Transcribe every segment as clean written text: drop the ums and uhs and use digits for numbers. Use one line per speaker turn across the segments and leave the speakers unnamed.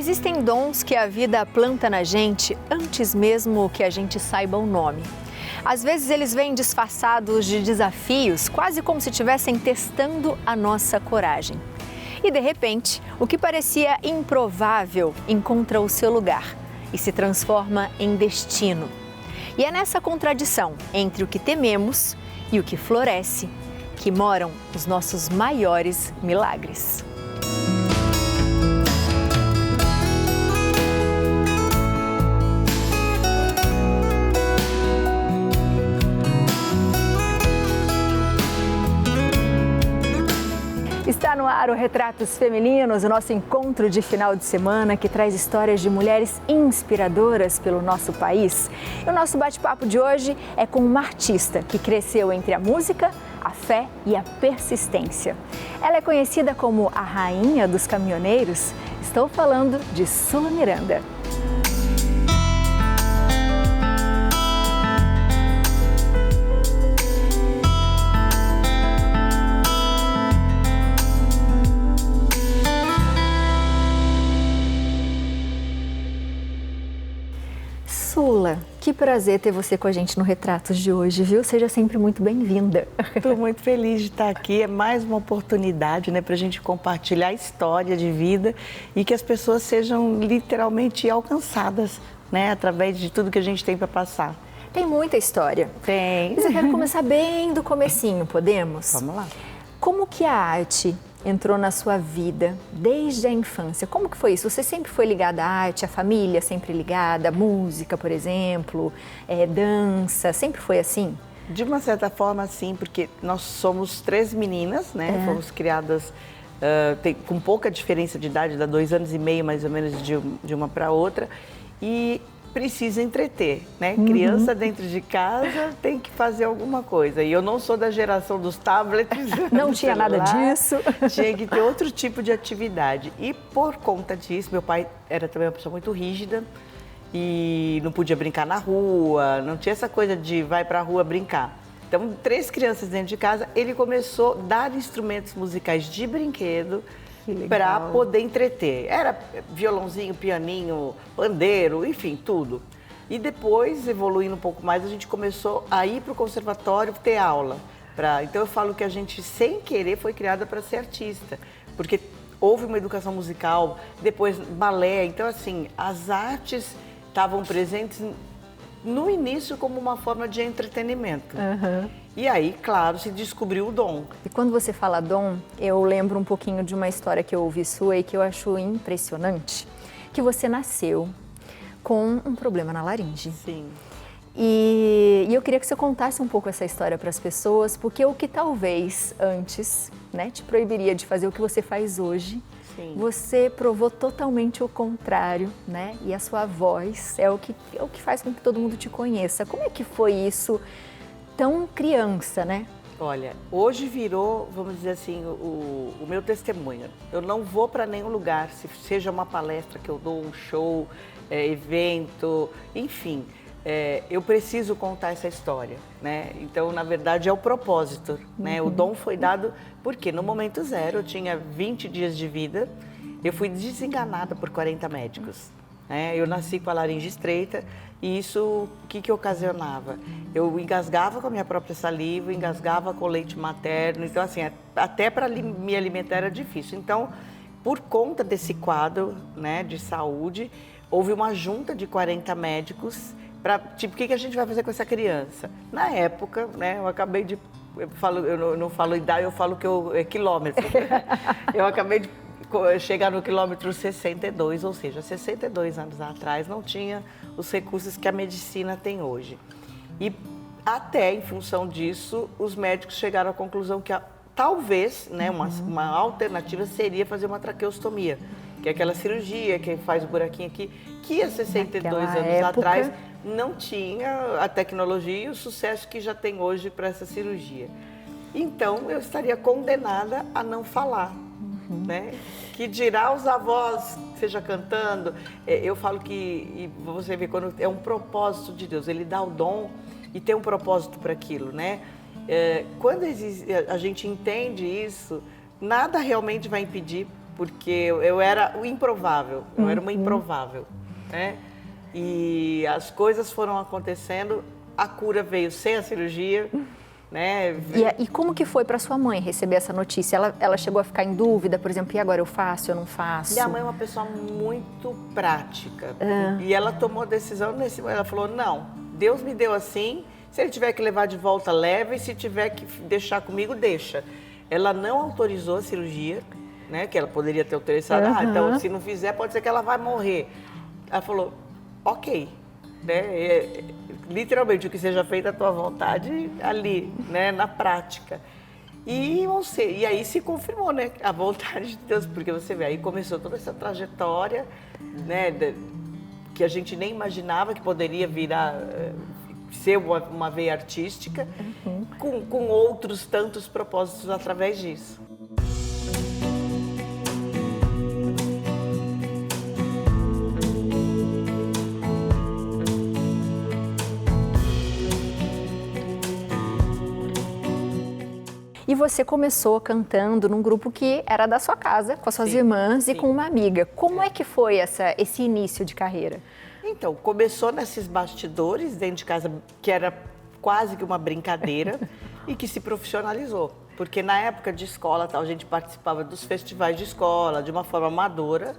Existem dons que a vida planta na gente antes mesmo que a gente saiba o nome. Às vezes eles vêm disfarçados de desafios, quase como se estivessem testando a nossa coragem. E de repente, o que parecia improvável encontra o seu lugar e se transforma em destino. E é nessa contradição entre o que tememos e o que floresce que moram os nossos maiores milagres. Está no ar o Retratos Femininos, o nosso encontro de final de semana que traz histórias de mulheres inspiradoras pelo nosso país. E o nosso bate-papo de hoje é com uma artista que cresceu entre a música, a fé e a persistência. Ela é conhecida como a Rainha dos Caminhoneiros. Estou falando de Sula Miranda. Sula, que prazer ter você com a gente no Retratos de hoje, viu? Seja sempre muito bem-vinda.
Estou muito feliz de estar aqui. É mais uma oportunidade, né, para a gente compartilhar a história de vida e que as pessoas sejam literalmente alcançadas, né, através de tudo que a gente tem para passar.
Tem muita história.
Tem.
Mas eu quero começar bem do comecinho, podemos?
Vamos lá.
Como que a arte entrou na sua vida desde a infância? Como que foi isso? Você sempre foi ligada à arte, a família sempre ligada, à música, por exemplo, dança, sempre foi assim?
De uma certa forma, sim, porque nós somos 3 meninas, né? Fomos criadas com pouca diferença de idade, dá 2 anos e meio mais ou menos de uma para outra, e precisa entreter, né? Criança dentro de casa tem que fazer alguma coisa. E eu não sou da geração dos tablets.
Não tinha nada disso.
Tinha que ter outro tipo de atividade. E por conta disso, meu pai era também uma pessoa muito rígida e não podia brincar na rua, não tinha essa coisa de vai pra rua brincar. Então, 3 crianças dentro de casa, ele começou a dar instrumentos musicais de brinquedo para poder entreter. Era violãozinho, pianinho, pandeiro, enfim, tudo. E depois, evoluindo um pouco mais, a gente começou a ir para o conservatório ter aula. Então eu falo que a gente, sem querer, foi criada para ser artista. Porque houve uma educação musical, depois balé. Então, assim, as artes estavam presentes no início como uma forma de entretenimento. E aí, claro, se descobriu o dom.
E quando você fala dom, eu lembro um pouquinho de uma história que eu ouvi sua e que eu acho impressionante, que você nasceu com um problema na laringe.
Sim.
E eu queria que você contasse um pouco essa história para as pessoas, porque o que talvez antes, né, te proibiria de fazer o que você faz hoje,
Sim.
Você provou totalmente o contrário, né? E a sua voz é o que faz com que todo mundo te conheça. Como é que foi isso tão criança, né?
Olha, hoje virou, vamos dizer assim, o meu testemunho. Eu não vou para nenhum lugar, seja uma palestra que eu dou, um show, evento, enfim. Eu preciso contar essa história, né? Então, na verdade, é o propósito, né? O dom foi dado porque no momento zero, eu tinha 20 dias de vida, eu fui desenganada por 40 médicos. Né? Eu nasci com a laringe estreita e isso, o que ocasionava? Eu engasgava com a minha própria saliva, engasgava com o leite materno, então assim, até para me alimentar era difícil. Então, por conta desse quadro, né, de saúde, houve uma junta de 40 médicos para, tipo, o que a gente vai fazer com essa criança? Na época, né, eu não falo idade, eu falo que é quilômetro. Eu acabei de chegar no quilômetro 62, ou seja, 62 anos atrás não tinha os recursos que a medicina tem hoje. E até em função disso, os médicos chegaram à conclusão que talvez, né, uma alternativa seria fazer uma traqueostomia, que é aquela cirurgia que faz o buraquinho aqui, que há 62 anos atrás não tinha a tecnologia e o sucesso que já tem hoje para essa cirurgia. Então, eu estaria condenada a não falar, né? Que dirá os avós, seja cantando. Eu falo que, e você vê, quando é um propósito de Deus, Ele dá o dom e tem um propósito para aquilo, né? Quando a gente entende isso, nada realmente vai impedir porque eu era o improvável, eu era uma improvável, né? E as coisas foram acontecendo, a cura veio sem a cirurgia, né?
E como que foi para sua mãe receber essa notícia? Ela chegou a ficar em dúvida, por exemplo, e agora eu faço, eu não faço?
Minha mãe é uma pessoa muito prática e ela tomou a decisão ela falou, não, Deus me deu assim, se ele tiver que levar de volta, leva, e se tiver que deixar comigo, deixa. Ela não autorizou a cirurgia, né? Que ela poderia ter autorizado, então se não fizer, pode ser que ela vai morrer. Ela falou, ok, né? Literalmente, o que seja feito à tua vontade ali, né? Na prática. E aí se confirmou, né? A vontade de Deus, porque você vê, aí começou toda essa trajetória, né? Que a gente nem imaginava que poderia virar, ser uma veia artística, com outros tantos propósitos através disso.
E você começou cantando num grupo que era da sua casa, com as suas irmãs e com uma amiga. Como é que foi esse início de carreira?
Então, começou nesses bastidores dentro de casa, que era quase que uma brincadeira, e que se profissionalizou. Porque na época de escola, a gente participava dos festivais de escola, de uma forma amadora,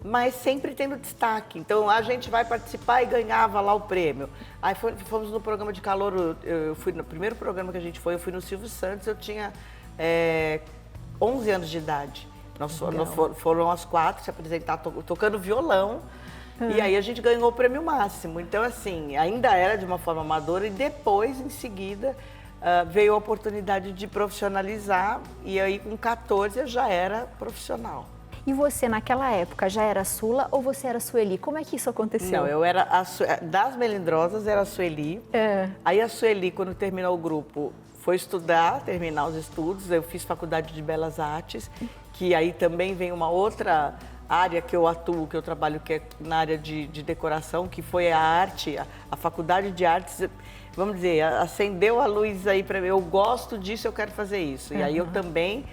mas sempre tendo destaque. Então, a gente vai participar e ganhava lá o prêmio. Aí fomos no programa de calouro, eu fui no primeiro programa que a gente foi, eu fui no Silvio Santos, eu tinha 11 anos de idade. Nós foram as 4 se apresentar tocando violão, e aí a gente ganhou o prêmio máximo. Então, assim, ainda era de uma forma amadora, e depois, em seguida, veio a oportunidade de profissionalizar, e aí com 14 eu já era profissional.
E você, naquela época, já era Sula ou você era Sueli? Como é que isso aconteceu?
Não, eu era das Melindrosas, era a Sueli. Aí a Sueli, quando terminou o grupo, foi estudar, terminar os estudos. Eu fiz faculdade de Belas Artes, que aí também vem uma outra área que eu atuo, que eu trabalho, que é na área de decoração, que foi a arte, a faculdade de artes, vamos dizer, acendeu a luz aí para mim. Eu gosto disso, eu quero fazer isso. E aí eu também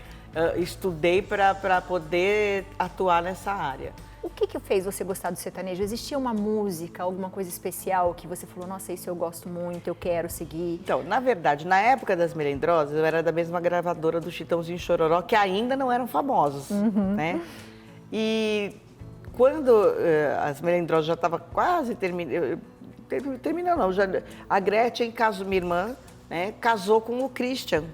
estudei para poder atuar nessa área.
O que fez você gostar do sertanejo? Existia uma música, alguma coisa especial que você falou, nossa, isso eu gosto muito, eu quero seguir?
Então, na verdade, na época das Melindrosas, eu era da mesma gravadora do Chitãozinho e Chororó, que ainda não eram famosos, né? E quando as Melindrosas já estavam quase terminando, a Gretchen casou, minha irmã, né, casou com o Christian,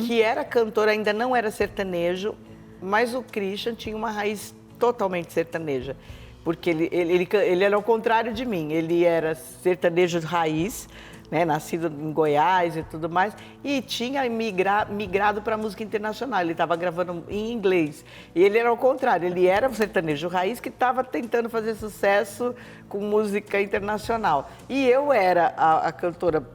que era cantor, ainda não era sertanejo, mas o Christian tinha uma raiz totalmente sertaneja, porque ele era ao contrário de mim, ele era sertanejo raiz, né, nascido em Goiás e tudo mais, e tinha migrado para a música internacional, ele estava gravando em inglês, e ele era ao contrário, ele era um sertanejo raiz que estava tentando fazer sucesso com música internacional, e eu era a cantora,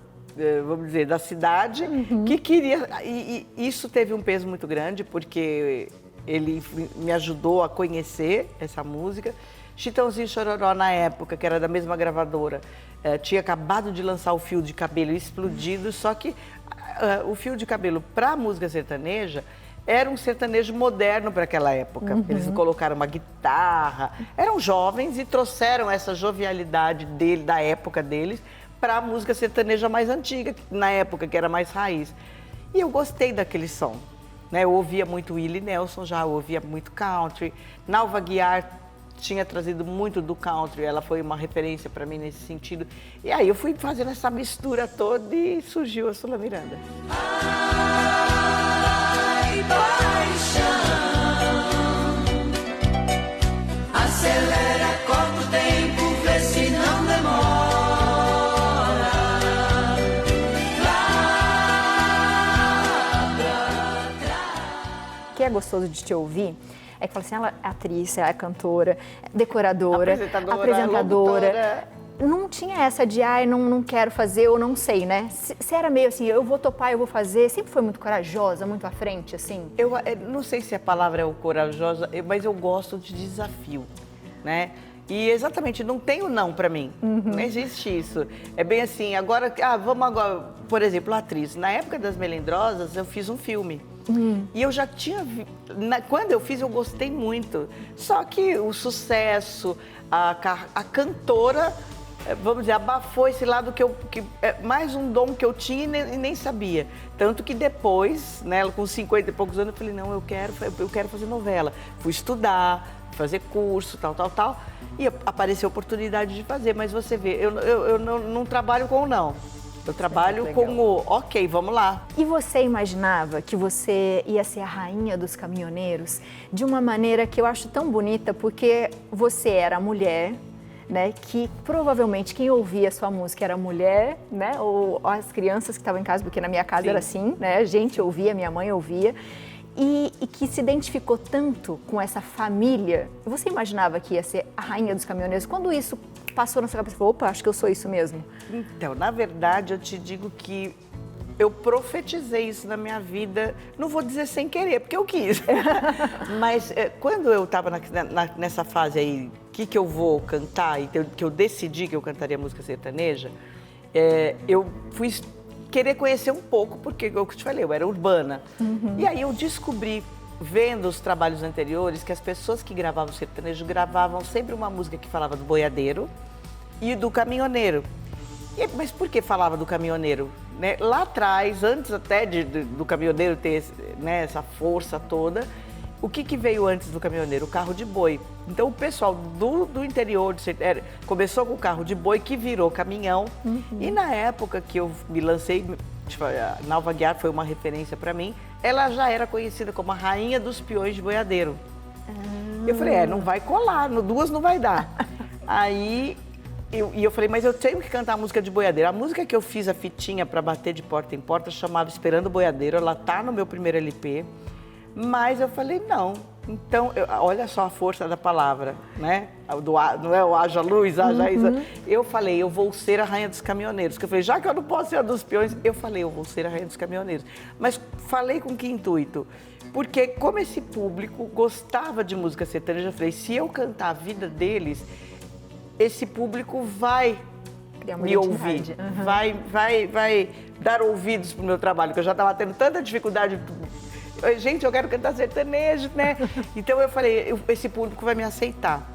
vamos dizer, da cidade, que queria, e isso teve um peso muito grande, porque ele me ajudou a conhecer essa música. Chitãozinho e Chororó, na época, que era da mesma gravadora, tinha acabado de lançar o Fio de Cabelo explodido, só que o Fio de Cabelo para a música sertaneja era um sertanejo moderno para aquela época. Eles colocaram uma guitarra, eram jovens e trouxeram essa jovialidade da época deles para a música sertaneja mais antiga, na época, que era mais raiz. E eu gostei daquele som, né? Eu ouvia muito Willie Nelson já, eu ouvia muito country. Nalva Guiar tinha trazido muito do country, ela foi uma referência para mim nesse sentido. E aí eu fui fazendo essa mistura toda e surgiu a Sula Miranda. Ai, paixão, acelera, corta o tempo, vê se não demora.
O que é gostoso de te ouvir é que fala assim, ela é atriz, ela é cantora, decoradora, apresentadora. Não tinha essa de, não quero fazer ou não sei, né? Você era meio assim, eu vou topar, eu vou fazer, sempre foi muito corajosa, muito à frente, assim?
Eu não sei se a palavra é o corajosa, mas eu gosto de desafio, né? E exatamente, não tem o não para mim, não existe isso. É bem assim, agora, vamos agora, por exemplo, atriz. Na época das Melindrosas, eu fiz um filme. E eu já tinha, quando eu fiz, eu gostei muito. Só que o sucesso, a cantora, vamos dizer, abafou esse lado mais um dom que eu tinha e nem sabia. Tanto que depois, né, com 50 e poucos anos, eu falei, não, eu quero fazer novela. Fui estudar, fazer curso, tal. E apareceu a oportunidade de fazer, mas você vê, eu não trabalho com o não. Eu trabalho com o ok, vamos lá.
E você imaginava que você ia ser a rainha dos caminhoneiros de uma maneira que eu acho tão bonita, porque você era mulher, né, que provavelmente quem ouvia a sua música era mulher, né, ou as crianças que estavam em casa, porque na minha casa era assim, né, a gente ouvia, minha mãe ouvia, e que se identificou tanto com essa família. Você imaginava que ia ser a rainha dos caminhoneiros? Quando isso passou na sua cabeça, você falou, opa, acho que eu sou isso mesmo?
Então, na verdade, eu te digo que eu profetizei isso na minha vida, não vou dizer sem querer, porque eu quis. Mas quando eu estava nessa fase aí, que eu vou cantar, e que eu decidi que eu cantaria música sertaneja, eu fui querer conhecer um pouco, porque, como eu te falei, eu era urbana. E aí eu descobri, vendo os trabalhos anteriores, que as pessoas que gravavam sertanejo gravavam sempre uma música que falava do boiadeiro e do caminhoneiro. Mas por que falava do caminhoneiro? Né? Lá atrás, antes até do caminhoneiro ter, né, essa força toda, o que veio antes do caminhoneiro? O carro de boi. Então o pessoal do interior começou com o carro de boi que virou caminhão. E na época que eu me lancei, a Nalva Aguiar foi uma referência para mim, ela já era conhecida como a rainha dos peões de boiadeiro. Eu falei, não vai colar, duas não vai dar. Aí eu falei, mas eu tenho que cantar a música de boiadeiro. A música que eu fiz a fitinha para bater de porta em porta chamava Esperando o Boiadeiro, ela tá no meu primeiro LP. Mas eu falei, não. Então, olha só a força da palavra, né? Não é o haja luz, haja isso. Eu falei, eu vou ser a rainha dos caminhoneiros. Porque eu falei, já que eu não posso ser a dos peões, eu falei, eu vou ser a rainha dos caminhoneiros. Mas falei com que intuito? Porque como esse público gostava de música sertaneja, eu falei, se eu cantar a vida deles, esse público vai me ouvir, vai dar ouvidos pro meu trabalho, que eu já estava tendo tanta dificuldade. Gente, eu quero cantar sertanejo, né? Então eu falei, esse público vai me aceitar.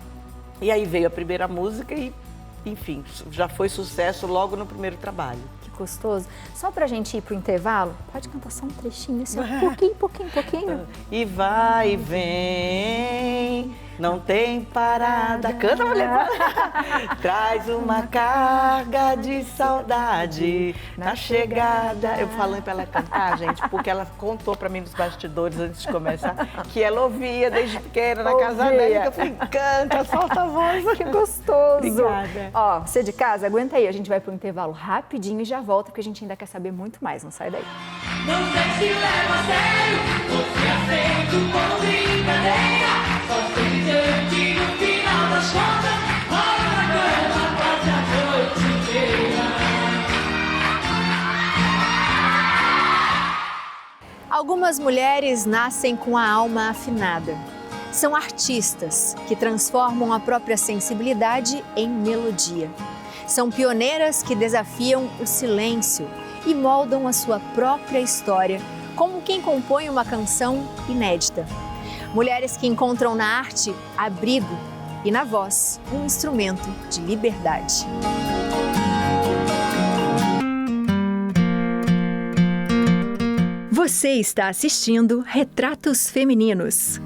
E aí veio a primeira música e, enfim, já foi sucesso logo no primeiro trabalho.
Que gostoso. Só pra gente ir pro intervalo, pode cantar só um trechinho, assim, pouquinho.
E vai e vem, não tem parada. Canta, mulher! Traz uma carga de saudade na chegada. Eu falando pra ela cantar, gente, porque ela contou pra mim nos bastidores antes de começar que ela ouvia desde pequena na casa dela. Então eu falei, canta, solta a voz.
Que gostoso.
Obrigada.
Ó, você de casa, aguenta aí, a gente vai pro intervalo rapidinho e já volta, porque a gente ainda quer saber muito mais, não sai daí.
Não sei se leva a sério, você aceita como brincadeira. Só sei dizer que no final das contas, rola na cama quase a noite inteira.
Algumas mulheres nascem com a alma afinada. São artistas que transformam a própria sensibilidade em melodia. São pioneiras que desafiam o silêncio e moldam a sua própria história, como quem compõe uma canção inédita. Mulheres que encontram na arte abrigo e na voz um instrumento de liberdade. Você está assistindo Retratos Femininos.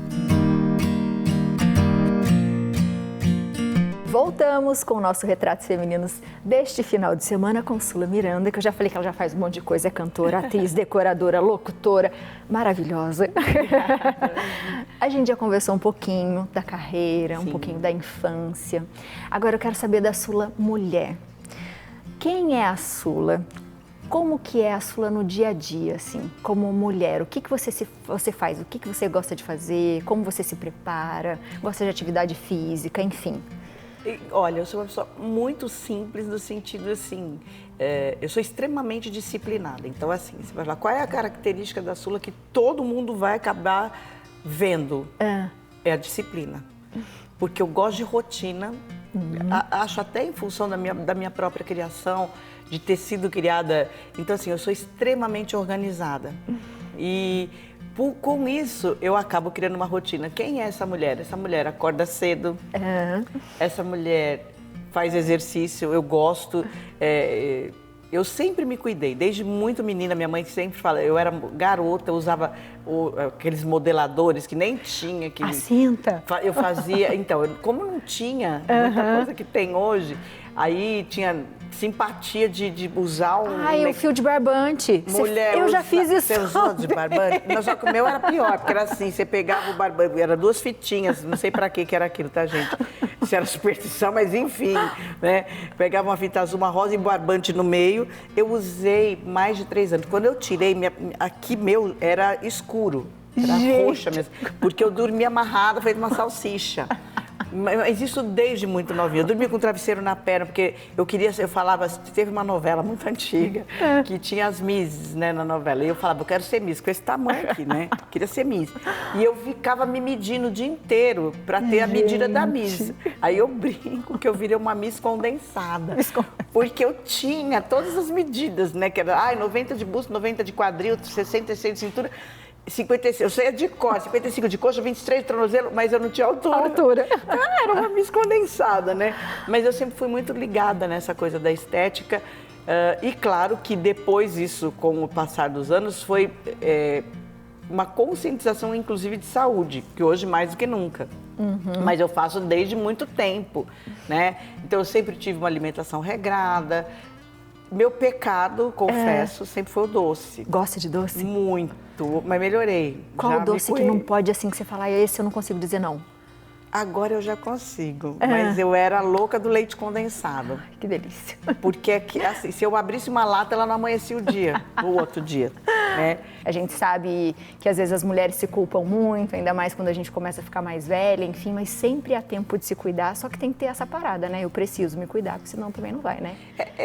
Voltamos com o nosso Retratos Femininos deste final de semana com Sula Miranda, que eu já falei que ela já faz um monte de coisa, é cantora, atriz, decoradora, locutora, maravilhosa. A gente já conversou um pouquinho da carreira, um pouquinho da infância. Agora eu quero saber da Sula mulher. Quem é a Sula? Como que é a Sula no dia a dia, assim, como mulher? O que você faz? O que você gosta de fazer? Como você se prepara? Gosta de atividade física, enfim.
Olha, eu sou uma pessoa muito simples no sentido assim, eu sou extremamente disciplinada. Então assim, você vai falar, qual é a característica da Sula que todo mundo vai acabar vendo? É a disciplina. porque eu gosto de rotina. Acho até em função da minha própria criação, de ter sido criada. Então, assim, eu sou extremamente organizada. E com isso, eu acabo criando uma rotina. Quem é essa mulher? Essa mulher acorda cedo, essa mulher faz exercício, eu gosto. Eu sempre me cuidei, desde muito menina, minha mãe sempre fala, eu era garota, eu usava aqueles modeladores que nem tinha. Que
a cinta?
Eu fazia, então, como não tinha muita coisa que tem hoje, aí tinha simpatia de usar um...
o fio de barbante.
Mulher,
eu já fiz isso.
Você usou de barbante? Não, só que o meu era pior, porque era assim, você pegava o barbante, era 2 fitinhas, não sei pra que era aquilo, tá, gente? Se era superstição, mas enfim, né? Pegava uma fita azul, uma rosa e barbante no meio. Eu usei mais de 3 anos. Quando eu tirei, aqui meu era escuro, era roxa mesmo, porque eu dormia amarrada, feito uma salsicha. Mas isso desde muito novinha. Eu dormia com o travesseiro na perna, porque eu falava, teve uma novela muito antiga, que tinha as Misses, né, na novela. E eu falava, eu quero ser Miss, com esse tamanho aqui, né? Queria ser Miss. E eu ficava me medindo o dia inteiro para ter a medida da Miss. Aí eu brinco que eu virei uma Miss condensada. Porque eu tinha todas as medidas, né? Que era 90 de busto, 90 de quadril, 66 de cintura. 56, eu saía de cor, 55 de coxa, 23 de tornozelo, mas eu não tinha altura. Era uma Miss condensada, né? Mas eu sempre fui muito ligada nessa coisa da estética. E claro que depois isso, com o passar dos anos, foi uma conscientização, inclusive, de saúde, que hoje mais do que nunca. Mas eu faço desde muito tempo, né? Então eu sempre tive uma alimentação regrada. Meu pecado, confesso, sempre foi o doce.
Gosta de doce?
Muito, mas melhorei.
Qual o doce que não pode, assim, que você fala, esse eu não consigo dizer não?
Agora eu já consigo, mas eu era louca do leite condensado.
Ai, que delícia.
Porque, assim, se eu abrisse uma lata, ela não amanhecia o dia, o outro dia, né?
A gente sabe que às vezes as mulheres se culpam muito, ainda mais quando a gente começa a ficar mais velha, enfim, mas sempre há tempo de se cuidar, só que tem que ter essa parada, né? Eu preciso me cuidar, porque senão também não vai, né?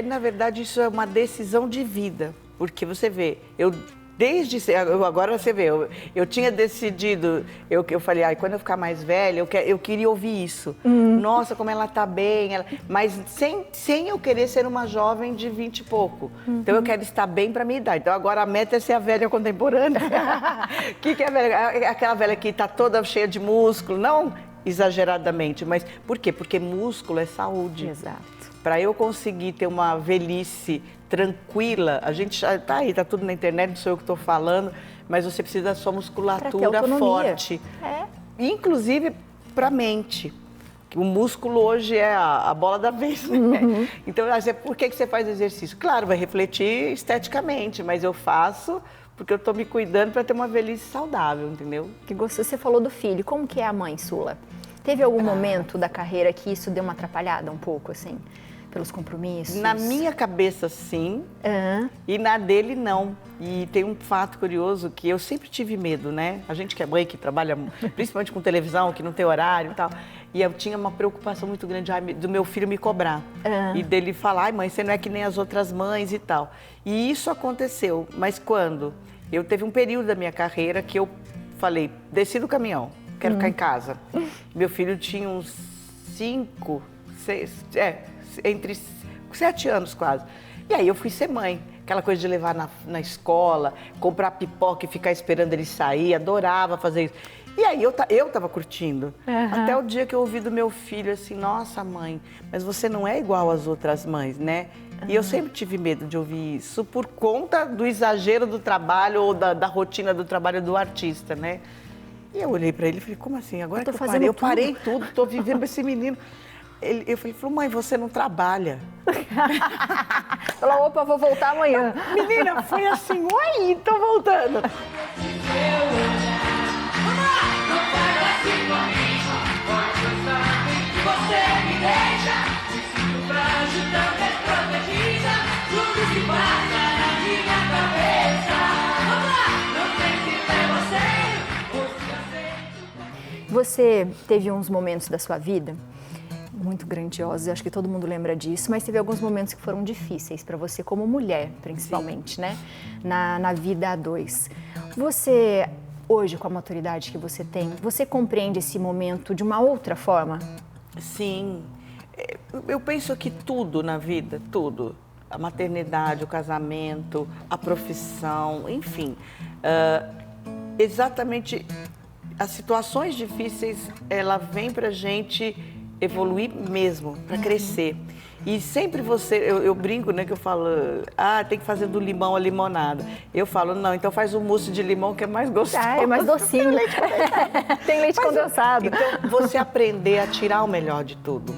Na verdade, isso é uma decisão de vida, porque você vê, agora você vê, eu tinha decidido, eu falei, quando eu ficar mais velha, eu queria ouvir isso. Nossa, como ela tá bem, mas sem eu querer ser uma jovem de 20 e pouco. Então eu quero estar bem para minha idade. Então agora a meta é ser a velha contemporânea. que é a velha? É aquela velha que tá toda cheia de músculo, não exageradamente, mas por quê? Porque músculo é saúde.
Exato.
Para eu conseguir ter uma velhice tranquila, a gente já tá aí, tá tudo na internet, não sou eu que estou falando, mas você precisa da sua musculatura forte. Inclusive para a mente. O músculo hoje é a bola da vez, né? Então, por que você faz exercício? Claro, vai refletir esteticamente, mas eu faço porque eu estou me cuidando para ter uma velhice saudável, entendeu?
Que gostoso. Você falou do filho. Como que é a mãe, Sula? Teve algum momento da carreira que isso deu uma atrapalhada um pouco, assim? Pelos compromissos?
Na minha cabeça, sim. E na dele, não. E tem um fato curioso que eu sempre tive medo, né? A gente que é mãe, que trabalha principalmente com televisão, que não tem horário e tal. E eu tinha uma preocupação muito grande do meu filho me cobrar. E dele falar, mãe, você não é que nem as outras mães e tal. E isso aconteceu. Mas quando? Eu teve um período da minha carreira que eu falei, desci do caminhão, quero ficar em casa. Meu filho tinha uns 5, 6, entre 7 anos quase. E aí eu fui ser mãe. Aquela coisa de levar na escola, comprar pipoca e ficar esperando ele sair, adorava fazer isso. E aí eu tava curtindo. Até o dia que eu ouvi do meu filho assim, nossa mãe, mas você não é igual às outras mães, né? E eu sempre tive medo de ouvir isso por conta do exagero do trabalho ou da rotina do trabalho do artista, né? E eu olhei pra ele e falei, como assim? Agora que eu parei? Eu parei tudo, tô vivendo esse menino. Eu falei, mãe, você não trabalha.
Falou, opa, vou voltar amanhã.
Menina, foi assim, oi, tô voltando.
Você me deixa, me sinto frágil, tão desprotegida. Tudo se passa na minha cabeça. Vamos lá, não sei se levo a sério ou se aceito.
Você teve uns momentos da sua vida muito grandiosos, acho que todo mundo lembra disso, mas teve alguns momentos que foram difíceis para você, como mulher, principalmente, né? Na vida a dois. Você
hoje, com a maturidade que você tem, você compreende esse momento de uma outra forma?
Sim, eu penso que tudo na vida, tudo, a maternidade, o casamento, a profissão, enfim, exatamente as situações difíceis, ela vem pra gente evoluir mesmo, para crescer. E sempre eu brinco, né, que eu falo, tem que fazer do limão a limonada. Eu falo, não, então faz o mousse de limão que é mais gostoso.
É mais docinho. Tem leite condensado.
Então, você aprender a tirar o melhor de tudo,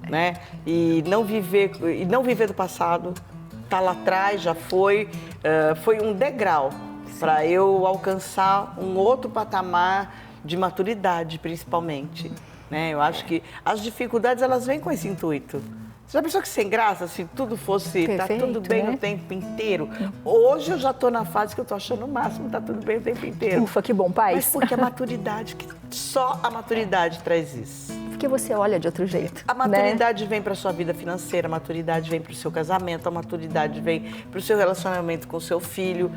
né? E não viver do passado, tá lá atrás, já foi um degrau para eu alcançar um outro patamar de maturidade, principalmente, né? Eu acho que as dificuldades, elas vêm com esse intuito. Você já pensou que sem graça, se tudo fosse, perfeito, tá tudo bem, né, o tempo inteiro? Hoje eu já tô na fase que eu tô achando o máximo, tá tudo bem o tempo inteiro.
Ufa, que bom, paz.
Mas porque a maturidade, só a maturidade traz isso.
Porque você olha de outro jeito.
A maturidade, né, vem para sua vida financeira, a maturidade vem para o seu casamento, a maturidade vem para o seu relacionamento com o seu filho.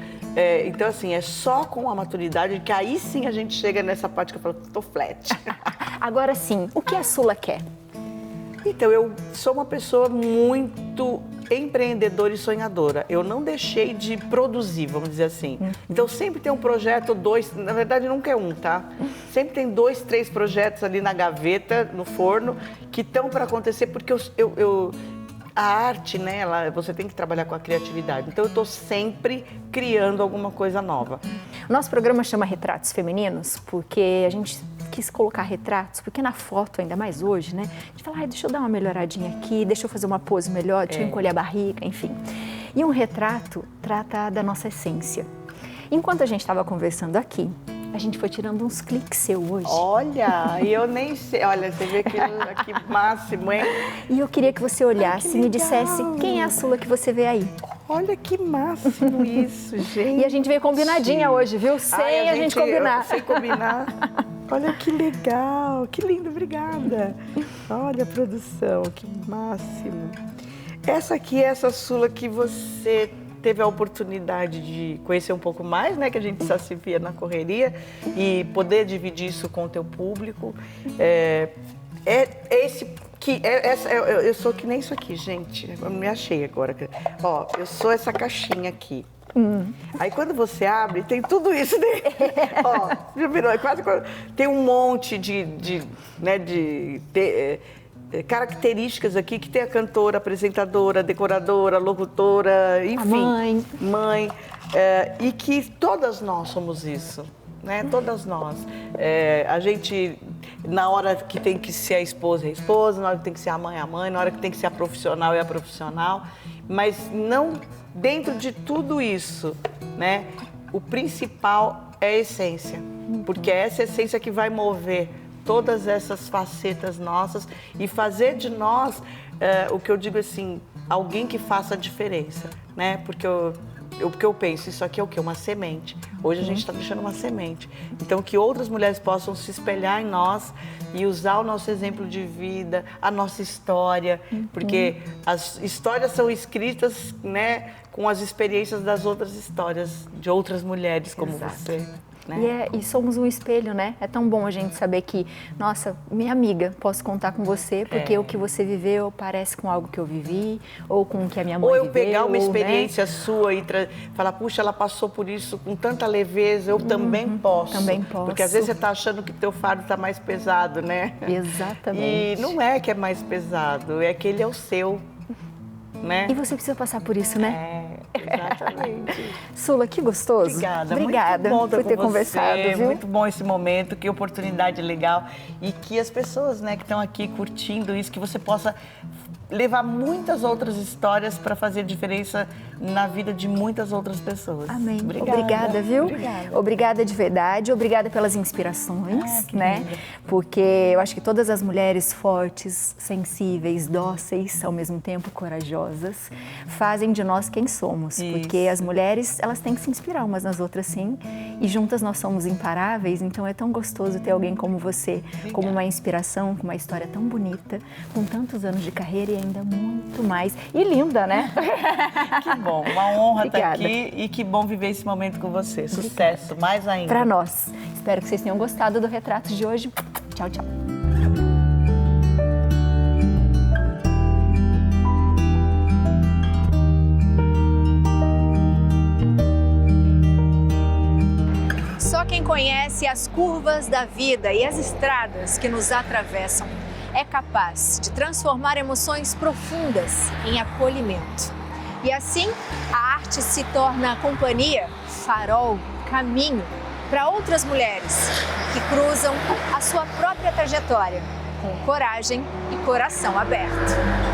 Então, assim, é só com a maturidade que aí sim a gente chega nessa parte que eu falo, tô flat.
Agora sim, o que a Sula quer?
Então, eu sou uma pessoa muito empreendedora e sonhadora. Eu não deixei de produzir, vamos dizer assim. Então, sempre tem um projeto, 2, na verdade nunca é um, tá? Sempre tem 2, 3 projetos ali na gaveta, no forno, que estão para acontecer, porque a arte, né, você tem que trabalhar com a criatividade. Então, eu estou sempre criando alguma coisa nova.
O nosso programa chama Retratos Femininos porque a gente quis colocar retratos, porque na foto, ainda mais hoje, né, a gente fala, deixa eu dar uma melhoradinha aqui, deixa eu fazer uma pose melhor, deixa eu encolher a barriga, enfim. E um retrato trata da nossa essência. Enquanto a gente estava conversando aqui, a gente foi tirando uns cliques seu hoje.
Olha, e eu nem sei. Olha, você vê que máximo, hein?
E eu queria que você olhasse e me dissesse quem é a Sula que você vê aí.
Olha que máximo isso, gente.
E a gente veio combinadinha hoje, viu? Sem a gente combinar.
Sem combinar. Olha que legal, que lindo, obrigada. Olha a produção, que máximo. Essa aqui é essa Sula que você teve a oportunidade de conhecer um pouco mais, né? Que a gente só se via na correria e poder dividir isso com o teu público. Eu sou que nem isso aqui, gente. Eu me achei agora. Ó, eu sou essa caixinha aqui. Aí quando você abre, tem tudo isso dentro. Ó, já virou, tem um monte de características aqui que tem a cantora, apresentadora, decoradora, locutora, enfim.
A
mãe. E que todas nós somos isso, né? Todas nós. A gente, na hora que tem que ser a esposa, é a esposa, na hora que tem que ser a mãe, é a mãe, na hora que tem que ser a profissional, é a profissional. Mas não dentro de tudo isso, né? O principal é a essência, porque é essa essência que vai mover todas essas facetas nossas e fazer de nós, o que eu digo assim, alguém que faça a diferença, né? Porque eu penso, isso aqui é o quê? Uma semente. Hoje a gente está deixando uma semente. Então, que outras mulheres possam se espelhar em nós e usar o nosso exemplo de vida, a nossa história, porque as histórias são escritas, né, com as experiências das outras histórias, de outras mulheres como você. Né?
E somos um espelho, né? É tão bom a gente saber que, nossa, minha amiga, posso contar com você, porque o que você viveu parece com algo que eu vivi, ou com o que a minha mãe viveu.
Ou eu pegar uma experiência sua e falar, puxa, ela passou por isso com tanta leveza, eu também posso.
Também posso.
Porque às vezes você está achando que teu fardo está mais pesado, né?
Exatamente.
E não é que é mais pesado, é que ele é o seu, né?
E você precisa passar por isso, né?
Exatamente.
Sula, que gostoso.
Obrigada muito bom
por ter conversado, viu?
Muito bom esse momento, que oportunidade legal. E que as pessoas, né, que estão aqui curtindo isso, que você possa levar muitas outras histórias para fazer diferença na vida de muitas outras pessoas.
Amém. Obrigada, viu? Obrigada de verdade, obrigada pelas inspirações, né?
Linda.
Porque eu acho que todas as mulheres fortes, sensíveis, dóceis, ao mesmo tempo corajosas, fazem de nós quem somos. porque as mulheres, elas têm que se inspirar umas nas outras, sim, e juntas nós somos imparáveis, então é tão gostoso ter alguém como você, como uma inspiração, com uma história tão bonita, com tantos anos de carreira e ainda muito mais. E linda, né?
Que bom, uma honra estar
Obrigada.
aqui e que bom viver esse momento com você. Sucesso, mais ainda.
Para nós. Espero que vocês tenham gostado do Retratos de hoje. Tchau, tchau.
Só quem conhece as curvas da vida e as estradas que nos atravessam é capaz de transformar emoções profundas em acolhimento. E assim, a arte se torna companhia, farol, caminho para outras mulheres que cruzam a sua própria trajetória com coragem e coração aberto.